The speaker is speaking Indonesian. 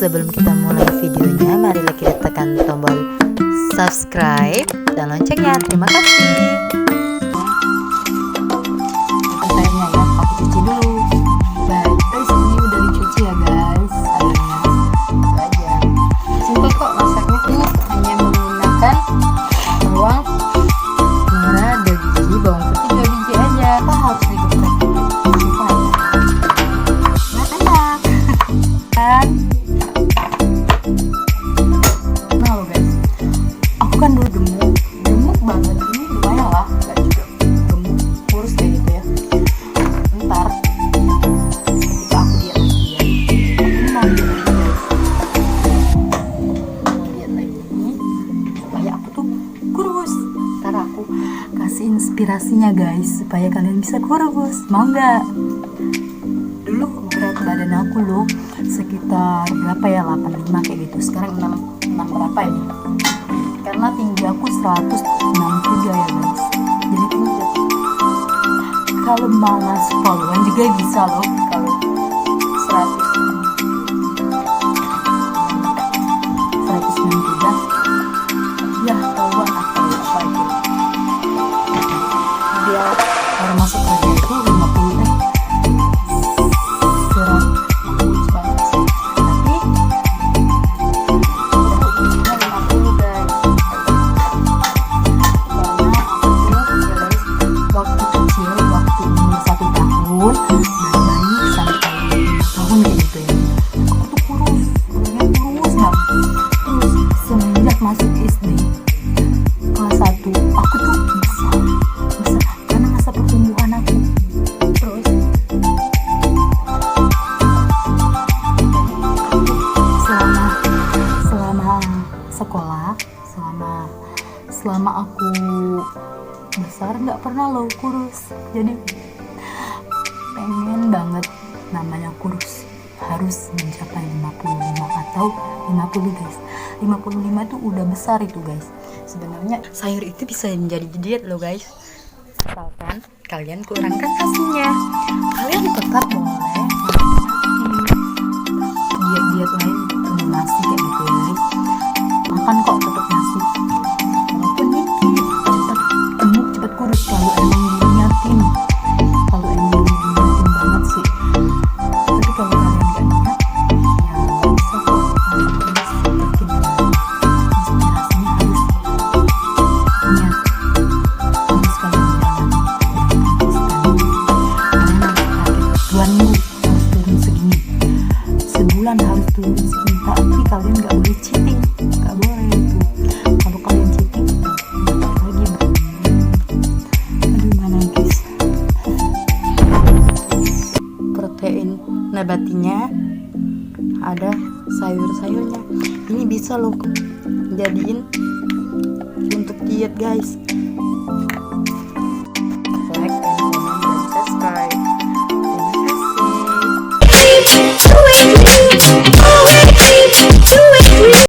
sebelum kita mulai videonya, marilah kita tekan tombol subscribe dan loncengnya. Terima kasih. Sayurnya ya, aku cuci dulu. Baik, guys, ini udah dicuci ya guys. Sayurnya itu aja. Simpel kok masaknya tuh, hanya menggunakan bawang merah 2 biji, bawang putih 2 biji aja. Apa harus digeprek? Simpel aja. Nah, enak. Kan? Nah lo guys, aku kan dulu gemuk banget. Ini lumayan lah, gak juga gemuk, kurus kayak gitu ya. Ntar ketika aku diet lagi ya, aku mau diet lagi guys, mau diet lagi supaya aku tuh kurus. Ntar aku kasih inspirasinya guys, supaya kalian bisa kurus. Mau nggak? Dulu berat badan aku loh sekitar berapa ya, 85 kayak gitu. Sekarang 6 berapa ini, karena tinggi aku 163 ya guys, jadi tinggi. Kalau mau ngasih followan juga bisa loh, kalau 163 ya followan atau apa itu, dia baru masuk kerja itu 50 bagus banget sih. Tapi waktu kecil, waktu umur 1 tahun dari bayi sampai 5 tahun kayak gitu ya, aku tuh kurus, orangnya kurus banget. Terus semenjak masuk SD kelas 1 aku tuh besar karena masa pertumbuhan aku. Terus selama sekolah, selama aku besar nggak pernah loh kurus. Jadi pengen banget, namanya kurus harus mencapai 55 atau 50 guys. 55 itu udah besar itu guys. Sebenarnya sayur itu bisa menjadi diet loh guys, asalkan kalian kurangkan nasinya. Kalian tetap boleh diet lain penuh nasi kayak gitu ya guys, makan kok tetap nasi walaupun dikit, tetap gemuk cepet kurus kalau emang diniatin. Kalau emang diniatin banget sih, tapi kalau kalian gak niat ya gak bisa kok. Kalau bikin inspirasinya harus niat, harus kalian jalani. Kalian harus target 2 minggu harus turun segini, sebulan harus turun segini. Tapi kalian gak boleh cheating, gak boleh itu. Kalau kalian cheating dapat lagi. Aduh mana guys, protein nabatinya ada, sayur-sayurnya ini bisa loh jadiin untuk diet guys.